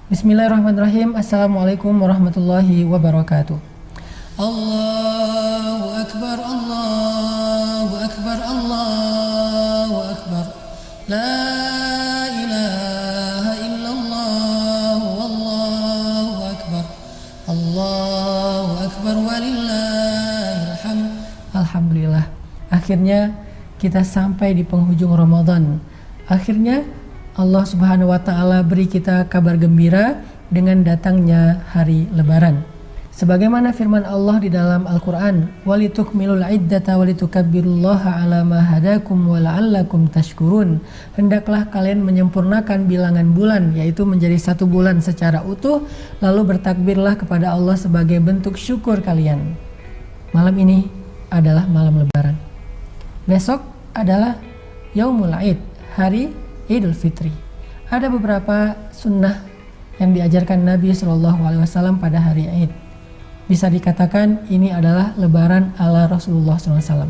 Bismillahirrahmanirrahim. Assalamualaikum warahmatullahi wabarakatuh. Allahu Akbar, Allahu Akbar, Allahu Akbar. La ilaha illallah, wallahu akbar. Allahu Akbar walillahil hamd. Alhamdulillah. Akhirnya kita sampai di penghujung Ramadan. Akhirnya Allah Subhanahu wa taala beri kita kabar gembira dengan datangnya hari Lebaran. Sebagaimana firman Allah di dalam Al-Qur'an, "Walitukmilul iddata walitukabbirullaha 'ala ma hadakum wa la'allakum tashkurun." Hendaklah kalian menyempurnakan bilangan bulan, yaitu menjadi satu bulan secara utuh, lalu bertakbirlah kepada Allah sebagai bentuk syukur kalian. Malam ini adalah malam Lebaran. Besok adalah Yaumul Id, hari Idul Fitri. Ada beberapa sunnah yang diajarkan Nabi SAW pada hari Id. Bisa dikatakan ini adalah Lebaran ala Rasulullah SAW.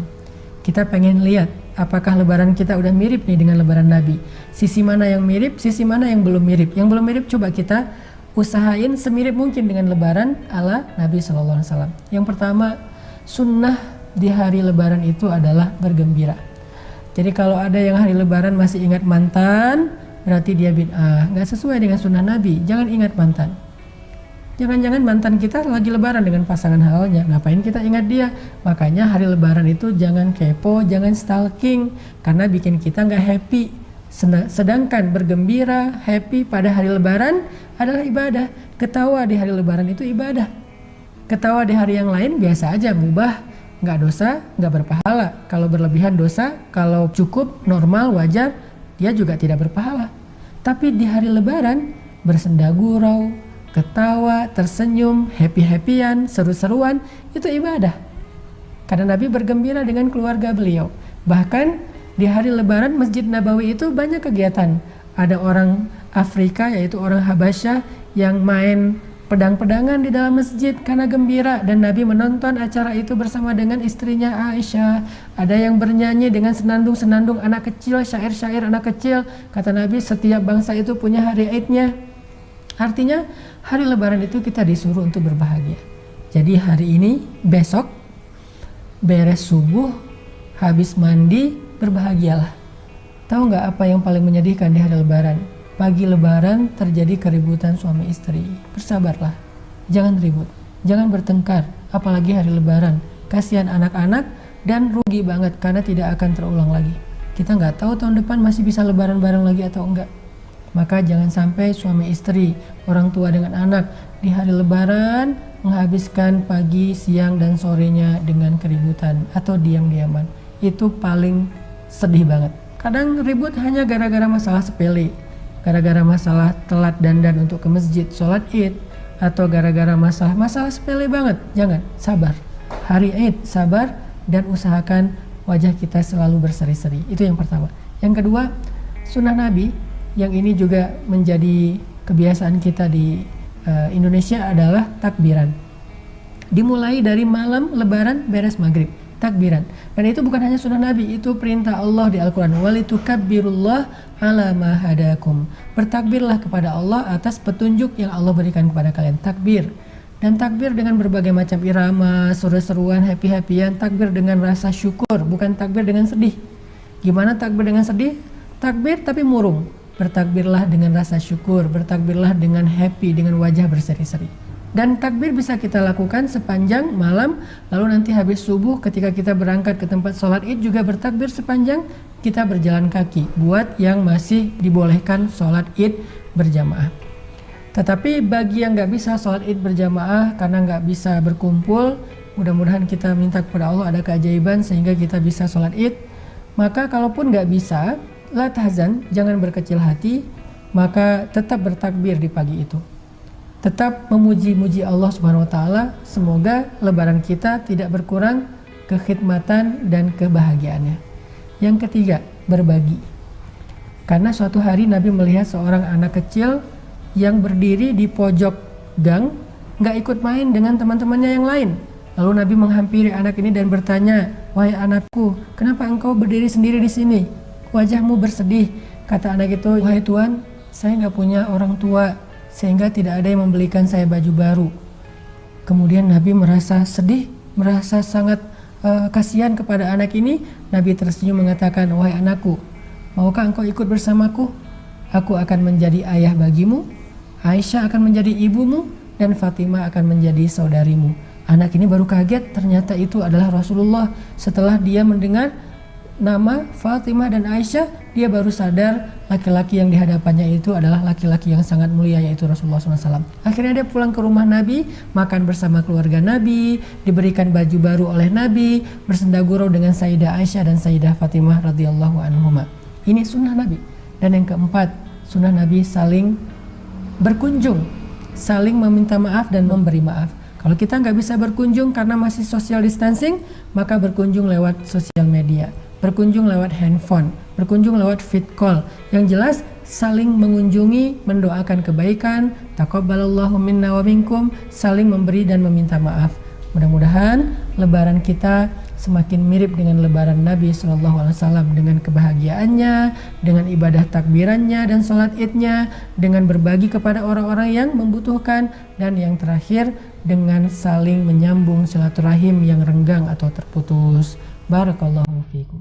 Kita pengen lihat apakah Lebaran kita udah mirip nih dengan Lebaran Nabi. Sisi mana yang mirip, sisi mana yang belum mirip. Yang belum mirip coba kita usahain semirip mungkin dengan Lebaran ala Nabi SAW. Yang pertama, sunnah di hari Lebaran itu adalah bergembira. Jadi kalau ada yang hari Lebaran masih ingat mantan, berarti dia bid'ah, nggak sesuai dengan sunnah Nabi. Jangan ingat mantan. Jangan-jangan mantan kita lagi Lebaran dengan pasangan halalnya, ngapain kita ingat dia? Makanya hari Lebaran itu jangan kepo, jangan stalking, karena bikin kita nggak happy. Sedangkan bergembira, happy pada hari Lebaran adalah ibadah. Ketawa di hari Lebaran itu ibadah. Ketawa di hari yang lain biasa aja, mubah, nggak dosa, nggak berpahala. Kalau berlebihan dosa, kalau cukup, normal, wajar, dia juga tidak berpahala. Tapi di hari Lebaran, bersenda gurau, ketawa, tersenyum, happy-happyan, seru-seruan, itu ibadah. Karena Nabi bergembira dengan keluarga beliau. Bahkan di hari Lebaran Masjid Nabawi itu banyak kegiatan. Ada orang Afrika, yaitu orang Habasyah, yang main pedang-pedangan di dalam masjid karena gembira, dan Nabi menonton acara itu bersama dengan istrinya Aisyah. Ada yang bernyanyi dengan senandung-senandung anak kecil, syair-syair anak kecil. Kata Nabi, setiap bangsa itu punya hari Idnya. Artinya hari Lebaran itu kita disuruh untuk berbahagia. Jadi hari ini, besok, beres subuh, habis mandi, berbahagialah. Tahu nggak apa yang paling menyedihkan di hari Lebaran? Pagi Lebaran terjadi keributan suami istri. Bersabarlah, jangan ribut, jangan bertengkar, apalagi hari Lebaran. Kasihan anak-anak dan rugi banget karena tidak akan terulang lagi. Kita nggak tahu tahun depan masih bisa Lebaran bareng lagi atau enggak. Maka jangan sampai suami istri, orang tua dengan anak di hari Lebaran menghabiskan pagi, siang, dan sorenya dengan keributan atau diam-diaman. Itu paling sedih banget. Kadang ribut hanya gara-gara masalah sepele, gara-gara masalah telat dandan untuk ke masjid, sholat Id, atau gara-gara masalah sepele banget. Jangan, sabar. Hari Id, sabar dan usahakan wajah kita selalu berseri-seri. Itu yang pertama. Yang kedua, sunnah Nabi yang ini juga menjadi kebiasaan kita di Indonesia adalah takbiran. Dimulai dari malam Lebaran beres maghrib, takbiran. Dan itu bukan hanya sunnah Nabi, itu perintah Allah di Al-Quran. Walitukabbirullaha 'ala ma hadakum. Bertakbirlah kepada Allah atas petunjuk yang Allah berikan kepada kalian. Takbir. Dan takbir dengan berbagai macam irama, seru-seruan, happy-happyan. Takbir dengan rasa syukur, bukan takbir dengan sedih. Gimana takbir dengan sedih? Takbir tapi murung. Bertakbirlah dengan rasa syukur, bertakbirlah dengan happy, dengan wajah berseri-seri. Dan takbir bisa kita lakukan sepanjang malam, lalu nanti habis subuh ketika kita berangkat ke tempat sholat Id juga bertakbir sepanjang kita berjalan kaki, buat yang masih dibolehkan sholat Id berjamaah. Tetapi bagi yang nggak bisa sholat Id berjamaah karena nggak bisa berkumpul, mudah-mudahan kita minta kepada Allah ada keajaiban sehingga kita bisa sholat Id. Maka kalaupun nggak bisa, la tahzan, jangan berkecil hati, maka tetap bertakbir di pagi itu. Tetap memuji-muji Allah Subhanahu wa taala, semoga Lebaran kita tidak berkurang kekhidmatan dan kebahagiaannya. Yang ketiga, berbagi. Karena suatu hari Nabi melihat seorang anak kecil yang berdiri di pojok gang, nggak ikut main dengan teman-temannya yang lain. Lalu Nabi menghampiri anak ini dan bertanya, "Wahai anakku, kenapa engkau berdiri sendiri di sini? Wajahmu bersedih." Kata anak itu, "Wahai Tuhan, saya nggak punya orang tua. sehingga tidak ada yang membelikan saya baju baru. Kemudian Nabi merasa sedih, merasa sangat kasihan kepada anak ini. Nabi tersenyum mengatakan, wahai anakku, maukah engkau ikut bersamaku? Aku akan menjadi ayah bagimu, Aisyah akan menjadi ibumu, dan Fatimah akan menjadi saudarimu. Anak ini baru kaget, ternyata itu adalah Rasulullah. Setelah dia mendengar nama Fatimah dan Aisyah, dia baru sadar laki-laki yang di hadapannya itu adalah laki-laki yang sangat mulia, yaitu Rasulullah SAW. Akhirnya dia pulang ke rumah Nabi, makan bersama keluarga Nabi, diberikan baju baru oleh Nabi, bersenda gurau dengan Sayyidah Aisyah dan Sayyidah Fatimah radhiyallahu anhuma. Ini sunnah Nabi. Dan yang keempat, sunnah Nabi saling berkunjung, saling meminta maaf dan memberi maaf. Kalau kita nggak bisa berkunjung karena masih social distancing, maka berkunjung lewat sosial media, berkunjung lewat handphone, berkunjung lewat vid call. Yang jelas saling mengunjungi, mendoakan kebaikan, taqabbalallahu minna wa minkum, saling memberi dan meminta maaf. Mudah-mudahan lebaran kita semakin mirip dengan lebaran Nabi SAW, dengan kebahagiaannya, dengan ibadah takbirannya dan sholat idnya, dengan berbagi kepada orang-orang yang membutuhkan, dan yang terakhir dengan saling menyambung silaturahim yang renggang atau terputus. Barakallahu fiikum.